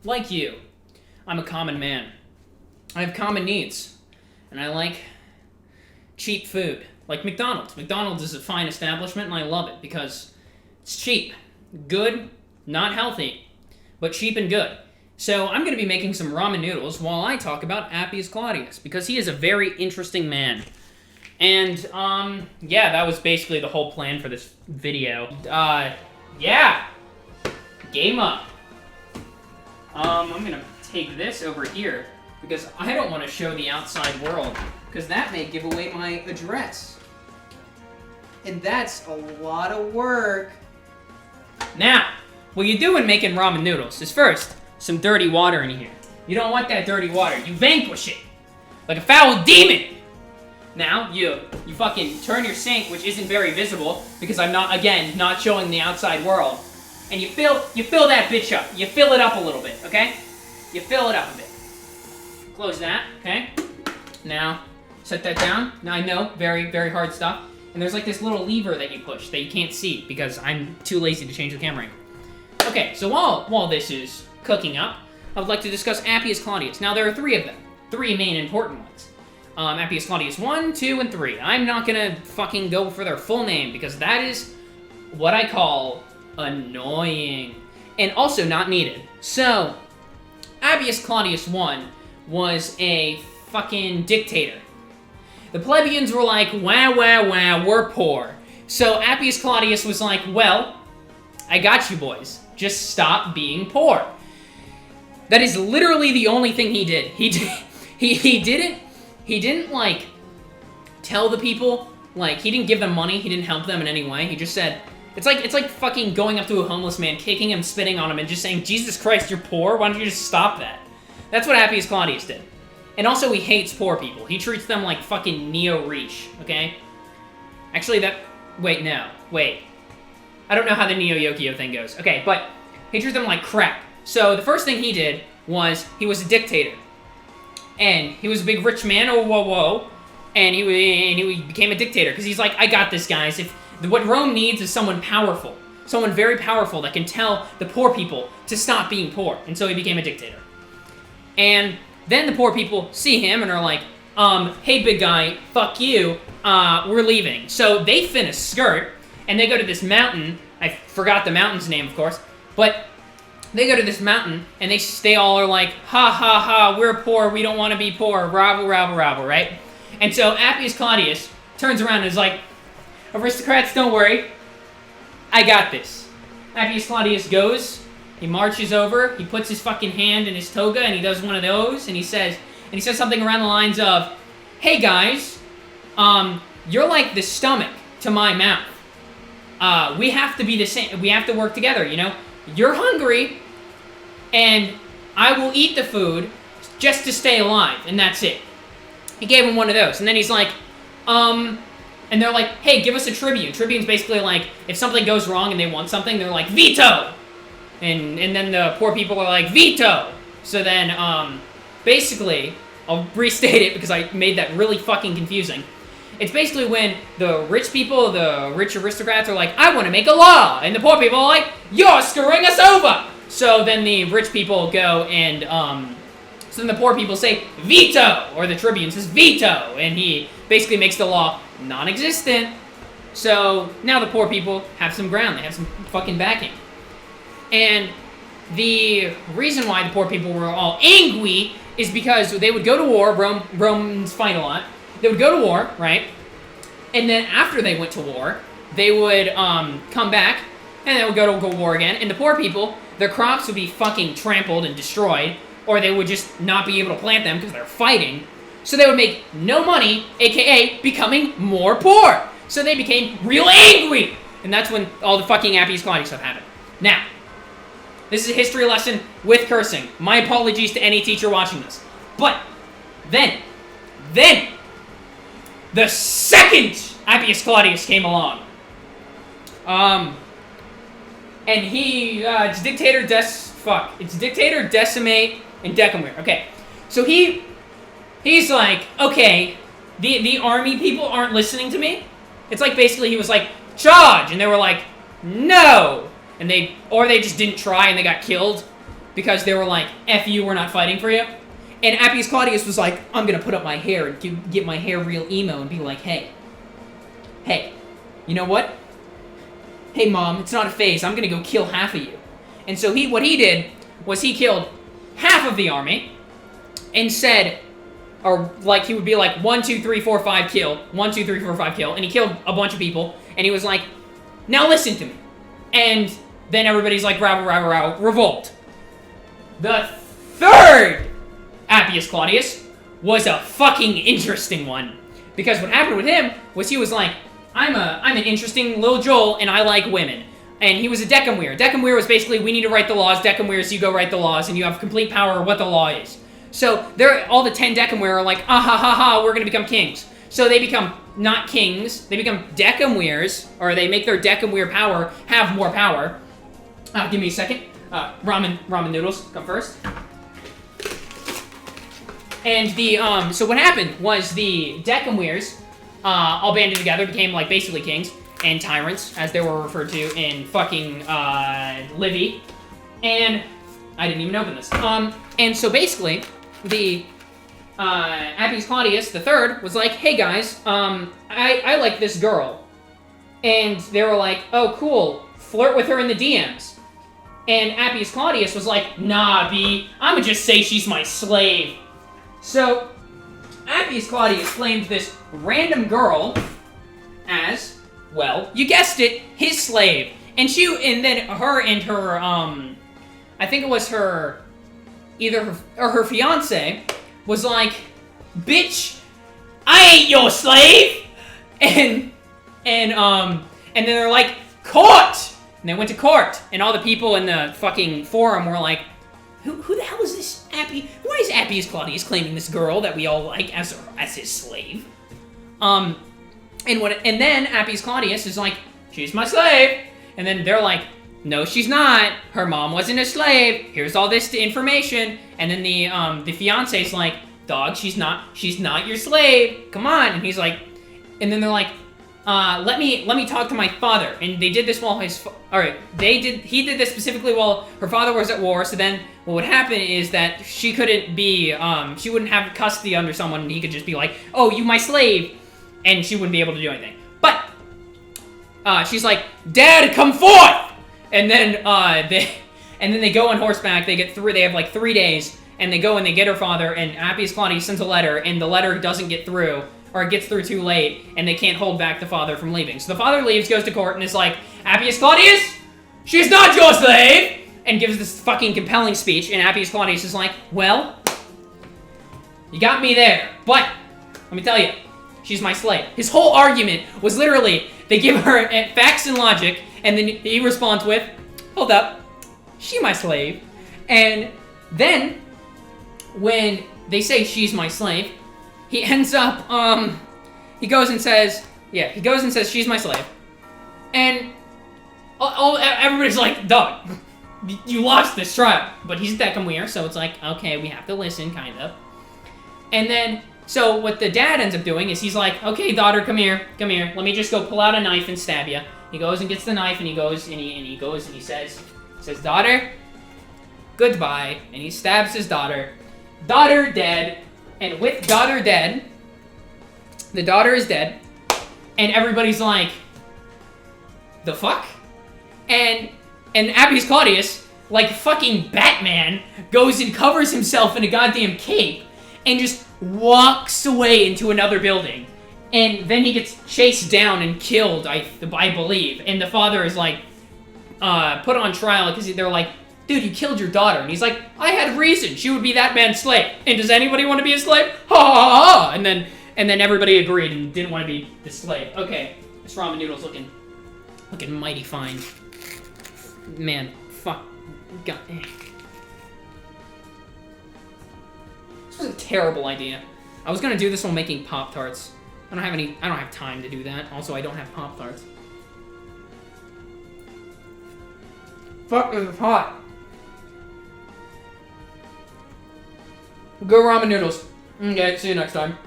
Like you, I'm a common man. I have common needs, and I like cheap food, like McDonald's. McDonald's is a fine establishment, and I love it because it's cheap, good, not healthy, but cheap and good. So I'm going to be making some ramen noodles while I talk about Appius Claudius, because he is a very interesting man. And, yeah, that was basically the whole plan for this video. Yeah! Game up. I'm going to take this over here, because I don't want to show the outside world, because that may give away my address. And that's a lot of work. Now, what you do when making ramen noodles is first, some dirty water in here. You don't want that dirty water. You vanquish it like a foul demon. Now, you fucking turn your sink, which isn't very visible, because I'm not, again, not showing the outside world. And you fill that bitch up. You fill it up a little bit, okay? You fill it up a bit. Close that, okay? Now, set that down. Now, I know, very, very hard stuff. And there's like this little lever that you push that you can't see, because I'm too lazy to change the camera angle. Okay, so while this is cooking up, I would like to discuss Appius Claudius. Now, there are three of them. Three main important ones. Appius Claudius 1, 2, and 3. I'm not gonna fucking go for their full name, because that is what I call annoying. And also not needed. So, Appius Claudius 1 was a fucking dictator. The plebeians were like, wah, wah, wah, we're poor. So Appius Claudius was like, well, I got you boys. Just stop being poor. That is literally the only thing he did. He didn't like tell the people, like he didn't give them money, he didn't help them in any way. He just said, it's like fucking going up to a homeless man, kicking him, spitting on him, and just saying, Jesus Christ, you're poor? Why don't you just stop that? That's what Appius Claudius did. And also he hates poor people. He treats them like fucking Neo-Reach, okay? Actually wait. I don't know how the Neo-Yokio thing goes. Okay, but he treats them like crap. So the first thing he did was, he was a dictator. And he was a big rich man, and he became a dictator, because he's like, I got this, guys. What Rome needs is someone powerful. Someone very powerful that can tell the poor people to stop being poor. And so he became a dictator. And then the poor people see him and are like, hey big guy, fuck you, we're leaving. So they fin a skirt, and they go to this mountain. I forgot the mountain's name, of course, but they go to this mountain, and they all are like, ha ha ha, we're poor, we don't want to be poor, rabble, rabble, rabble, right? And so Appius Claudius turns around and is like, aristocrats, don't worry, I got this. Appius Claudius goes, he marches over, he puts his fucking hand in his toga, and he does one of those, and he says something around the lines of, hey guys, you're like the stomach to my mouth. We have to be the same, we have to work together, you know? You're hungry, and I will eat the food just to stay alive, and that's it. He gave him one of those, and then he's like, and they're like, hey, give us a tribune. Tribune's basically like, if something goes wrong and they want something, they're like, veto! And then the poor people are like, veto! So then, basically, I'll restate it because I made that really fucking confusing. It's basically when the rich people, the rich aristocrats are like, I want to make a law! And the poor people are like, you're screwing us over! So then the rich people go and, so then the poor people say, veto! Or the tribune says, veto! And he basically makes the law non-existent. So now the poor people have some ground, they have some fucking backing. And the reason why the poor people were all angry is because they would go to war, Rome's fight a lot. They would go to war, right? And then after they went to war, they would come back, and they would go to war again. And the poor people, their crops would be fucking trampled and destroyed, or they would just not be able to plant them because they're fighting. So they would make no money, aka becoming more poor. So they became real angry. And that's when all the fucking Appius Claudius stuff happened. Now, this is a history lesson with cursing. My apologies to any teacher watching this. But then, the second Appius Claudius came along, and it's dictator decimate, and decimate. Okay, so he's like, okay, the army people aren't listening to me. It's like basically he was like, charge, and they were like, no, and they just didn't try and they got killed. because they were like, F you, we're not fighting for you. And Appius Claudius was like, I'm gonna put up my hair and get my hair real emo and be like, hey, you know what? Hey mom, it's not a phase, I'm gonna go kill half of you. And so what he did was he killed half of the army and said, or like he would be like 1, 2, 3, 4, 5 kill, 1, 2, 3, 4, 5 kill, and he killed a bunch of people, and he was like, now listen to me. And then everybody's like, row, revolt. The third Appius Claudius was a fucking interesting one. Because what happened with him was he was like, I'm an interesting little Joel, and I like women. And he was a decemvir. Decemvir was basically, we need to write the laws. Decemvirs, you go write the laws, and you have complete power of what the law is. So all the 10 decemvir are like, ah ha ha ha, we're gonna become kings. So they become not kings, they become decemvirs, or they make their decemvir power have more power. Give me a second. Ramen noodles come first. And so what happened was the decemvirs all banded together, became like basically kings and tyrants, as they were referred to in fucking Livy. And I didn't even open this. And so basically, the Appius Claudius III was like, hey guys, I like this girl. And they were like, oh cool, flirt with her in the DMs. And Appius Claudius was like, nah, B, I'ma just say she's my slave. So, Appius Claudius claimed this random girl as, well, you guessed it, his slave. And then her and her, I think it was her, her fiance was like, bitch, I ain't your slave! And then they're like, court! And they went to court, and all the people in the fucking forum were like, who the hell is this why is Appius Claudius claiming this girl that we all like as his slave? And then Appius Claudius is like, she's my slave. And then they're like, no, she's not. Her mom wasn't a slave. Here's all this information. And then the fiance's like, dog, she's not your slave. Come on. And he's like, and then they're like, let me talk to my father. And they did this while he did this specifically while her father was at war. So then what would happen is that she couldn't be, she wouldn't have custody under someone, and he could just be like, oh, you my slave, and she wouldn't be able to do anything. But she's like, Dad, come forth! And then they go on horseback. They have like 3 days, and they go and they get her father. And Appius Claudius sends a letter, and the letter doesn't get through, or it gets through too late, and they can't hold back the father from leaving. So the father leaves, goes to court, and is like, Appius Claudius, she's not your slave! And gives this fucking compelling speech, and Appius Claudius is like, well, you got me there, but let me tell you, she's my slave. His whole argument was literally, they give her facts and logic, and then he responds with, hold up, she my slave. And then, when they say she's my slave, he ends up, he goes and says, she's my slave. And everybody's like, dog, you lost this trial. But he's decemvir, so it's like, okay, we have to listen, kind of. And then, so what the dad ends up doing is he's like, okay, daughter, come here, let me just go pull out a knife and stab you. He goes and gets the knife, and he goes and he says, daughter, goodbye. And he stabs his daughter. Daughter dead. And with daughter dead, the daughter is dead, and everybody's like, the fuck? And Appius Claudius, like fucking Batman, goes and covers himself in a goddamn cape, and just walks away into another building. And then he gets chased down and killed, I believe. And the father is like, put on trial, because they're like, dude, you killed your daughter. And he's like, I had reason. She would be that man's slave. And does anybody want to be a slave? Ha ha ha! And then everybody agreed and didn't want to be the slave. Okay, this ramen noodle's looking mighty fine. Man, fuck. God. This was a terrible idea. I was gonna do this while making Pop-Tarts. I don't have time to do that. Also, I don't have Pop-Tarts. Fuck, this is hot. Go ramen noodles. Okay, see you next time.